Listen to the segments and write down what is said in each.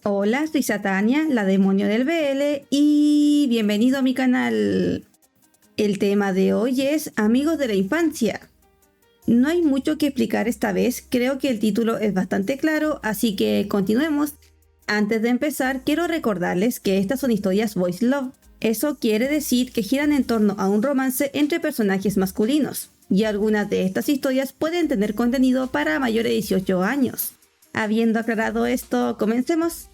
Hola, soy Satania, la demonio del BL, y bienvenido a mi canal. El tema de hoy es amigos de la infancia. No hay mucho que explicar esta vez, creo que el título es bastante claro, así que continuemos. Antes de empezar, quiero recordarles que estas son historias Boys Love. Eso quiere decir que giran en torno a un romance entre personajes masculinos, y algunas de estas historias pueden tener contenido para mayores de 18 años. Habiendo aclarado esto, comencemos.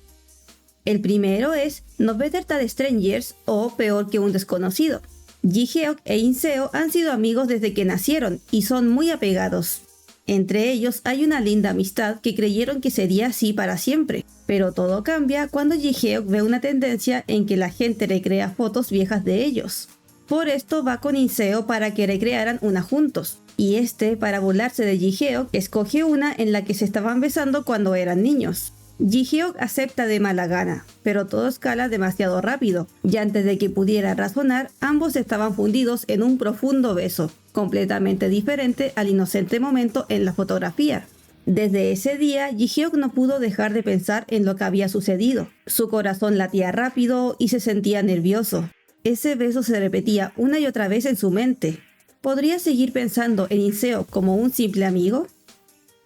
El primero es No Better Than Strangers o Peor que un desconocido. Ji-Hyuk e In-seo han sido amigos desde que nacieron y son muy apegados. Entre ellos hay una linda amistad que creyeron que sería así para siempre, pero todo cambia cuando Ji-Hyuk ve una tendencia en que la gente recrea fotos viejas de ellos. Por esto va con In-seo para que recrearan una juntos, y para burlarse de Ji-Hyuk, escoge una en la que se estaban besando cuando eran niños. Ji-Hyuk acepta de mala gana, pero todo escala demasiado rápido, y antes de que pudiera razonar, ambos estaban fundidos en un profundo beso, completamente diferente al inocente momento en la fotografía. Desde ese día, Ji-Hyuk no pudo dejar de pensar en lo que había sucedido. Su corazón latía rápido y se sentía nervioso. Ese beso se repetía una y otra vez en su mente. ¿Podría seguir pensando en In-seo como un simple amigo?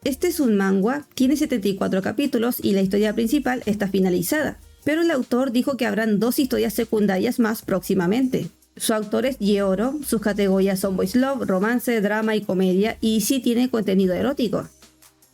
Este es un manga, tiene 74 capítulos y la historia principal está finalizada, pero el autor dijo que habrán 2 historias secundarias más próximamente. Su autor es Yeoro, sus categorías son Boys Love, romance, drama y comedia, y sí tiene contenido erótico.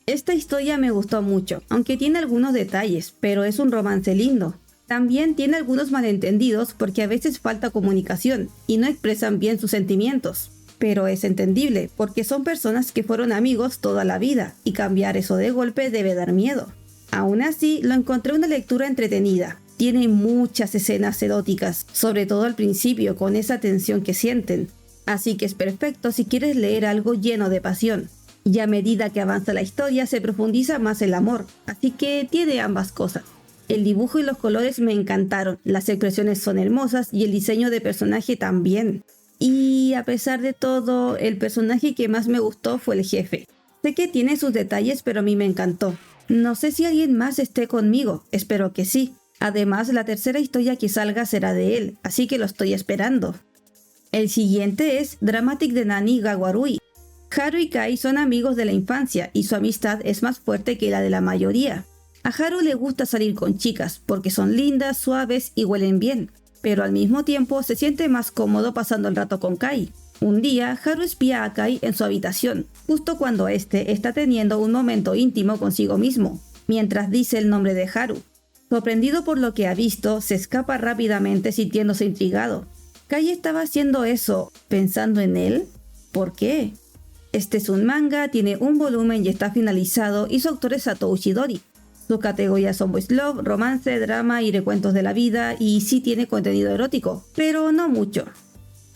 Esta historia me gustó mucho, aunque tiene algunos detalles, pero es un romance lindo. También tiene algunos malentendidos porque a veces falta comunicación y no expresan bien sus sentimientos. Pero es entendible, porque son personas que fueron amigos toda la vida, y cambiar eso de golpe debe dar miedo. Aún así, lo encontré una lectura entretenida. Tiene muchas escenas eróticas, sobre todo al principio, con esa tensión que sienten. Así que es perfecto si quieres leer algo lleno de pasión. Y a medida que avanza la historia, se profundiza más el amor, así que tiene ambas cosas. El dibujo y los colores me encantaron, las expresiones son hermosas y el diseño de personaje también. Y a pesar de todo, el personaje que más me gustó fue el jefe. Sé que tiene sus detalles, pero a mí me encantó. No sé si alguien más esté conmigo, espero que sí. Además, la tercera historia que salga será de él, así que lo estoy esperando. El siguiente es Dramatic de Nani ga Warui. Haru y Kai son amigos de la infancia y su amistad es más fuerte que la de la mayoría. A Haru le gusta salir con chicas porque son lindas, suaves y huelen bien. Pero al mismo tiempo se siente más cómodo pasando el rato con Kai. Un día, Haru espía a Kai en su habitación, justo cuando está teniendo un momento íntimo consigo mismo, mientras dice el nombre de Haru. Sorprendido por lo que ha visto, se escapa rápidamente sintiéndose intrigado. Kai estaba haciendo eso, pensando en él. ¿Por qué? Este es un manga, tiene un volumen y está finalizado, y su autor es Satou Chidori. Sus categorías son Boys Love, romance, drama y recuentos de la vida, y sí tiene contenido erótico, pero no mucho.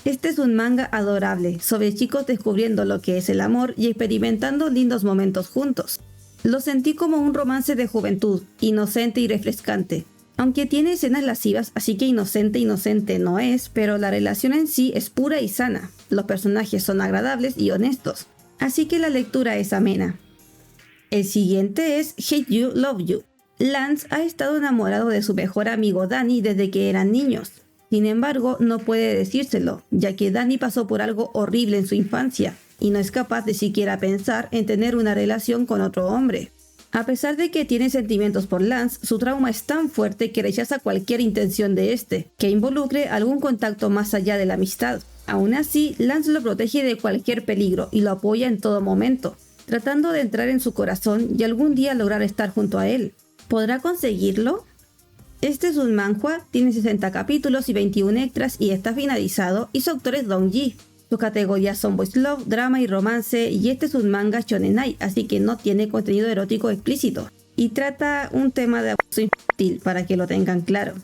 Este es un manga adorable, sobre chicos descubriendo lo que es el amor y experimentando lindos momentos juntos. Lo sentí como un romance de juventud, inocente y refrescante. Aunque tiene escenas lascivas, así que inocente no es, pero la relación en sí es pura y sana. Los personajes son agradables y honestos, así que la lectura es amena. El siguiente es Hate You, Love You. Lance ha estado enamorado de su mejor amigo Danny desde que eran niños. Sin embargo, no puede decírselo, ya que Danny pasó por algo horrible en su infancia y no es capaz de siquiera pensar en tener una relación con otro hombre. A pesar de que tiene sentimientos por Lance, su trauma es tan fuerte que rechaza cualquier intención de que involucre algún contacto más allá de la amistad. Aún así, Lance lo protege de cualquier peligro y lo apoya en todo momento, tratando de entrar en su corazón y algún día lograr estar junto a él. ¿Podrá conseguirlo? Este es un manhwa, tiene 60 capítulos y 21 extras y está finalizado, y su autor es Dong-ji. Sus categorías son Boys Love, drama y romance, y este es un manga shonenai, así que no tiene contenido erótico explícito. Y trata un tema de abuso infantil, para que lo tengan claro.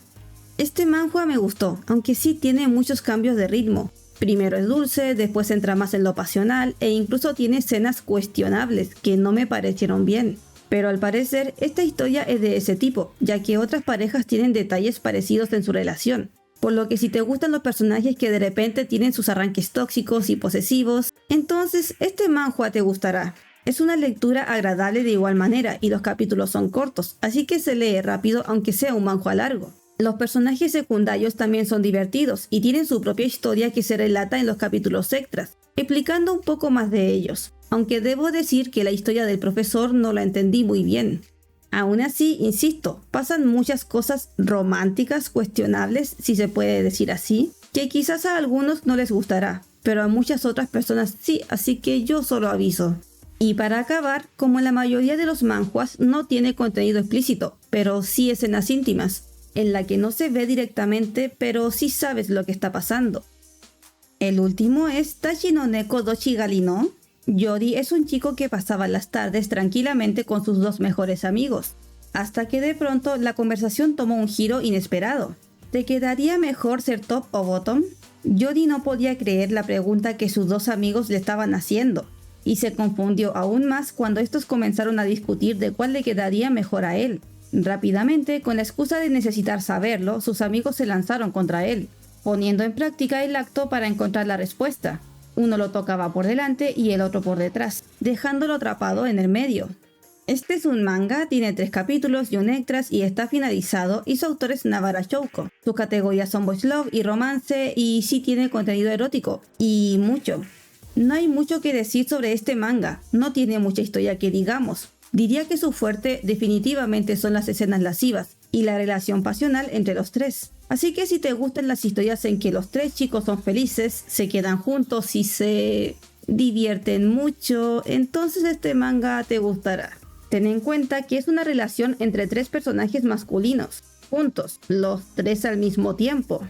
Este manhwa me gustó, aunque sí tiene muchos cambios de ritmo. Primero es dulce, después entra más en lo pasional e incluso tiene escenas cuestionables que no me parecieron bien. Pero al parecer, esta historia es de ese tipo, ya que otras parejas tienen detalles parecidos en su relación. Por lo que si te gustan los personajes que de repente tienen sus arranques tóxicos y posesivos, entonces este manhwa te gustará. Es una lectura agradable de igual manera y los capítulos son cortos, así que se lee rápido aunque sea un manhwa largo. Los personajes secundarios también son divertidos y tienen su propia historia que se relata en los capítulos extras, explicando un poco más de ellos, aunque debo decir que la historia del profesor no la entendí muy bien. Aún así, insisto, pasan muchas cosas románticas cuestionables, si se puede decir así, que quizás a algunos no les gustará, pero a muchas otras personas sí, así que yo solo aviso. Y para acabar, como en la mayoría de los manhwas no tiene contenido explícito, pero sí escenas íntimas, en la que no se ve directamente, pero sí sabes lo que está pasando. El último es Tachi no Neko Dochi Gali no. Yori es un chico que pasaba las tardes tranquilamente con sus dos mejores amigos, hasta que de pronto la conversación tomó un giro inesperado. ¿Te quedaría mejor ser top o bottom? Yori no podía creer la pregunta que sus dos amigos le estaban haciendo, y se confundió aún más cuando estos comenzaron a discutir de cuál le quedaría mejor a él. Rápidamente, con la excusa de necesitar saberlo, sus amigos se lanzaron contra él, poniendo en práctica el acto para encontrar la respuesta. Uno lo tocaba por delante y el otro por detrás, dejándolo atrapado en el medio. Este es un manga, tiene 3 capítulos y un extras y está finalizado, y su autor es Navara Shouko. Sus categorías son Boys Love y Romance, y sí tiene contenido erótico, y mucho. No hay mucho que decir sobre este manga, no tiene mucha historia que digamos. Diría que su fuerte definitivamente son las escenas lascivas y la relación pasional entre los tres. Así que si te gustan las historias en que los 3 chicos son felices, se quedan juntos y se divierten mucho, entonces este manga te gustará. Ten en cuenta que es una relación entre 3 personajes masculinos, juntos, los 3 al mismo tiempo.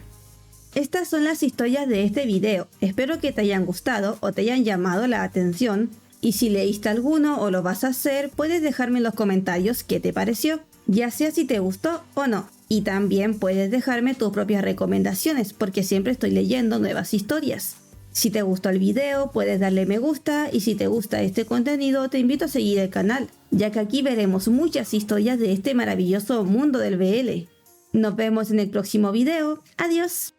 Estas son las historias de este video, espero que te hayan gustado o te hayan llamado la atención, y si leíste alguno o lo vas a hacer, puedes dejarme en los comentarios qué te pareció, ya sea si te gustó o no. Y también puedes dejarme tus propias recomendaciones, porque siempre estoy leyendo nuevas historias. Si te gustó el video, puedes darle me gusta, y si te gusta este contenido, te invito a seguir el canal, ya que aquí veremos muchas historias de este maravilloso mundo del BL. Nos vemos en el próximo video. Adiós.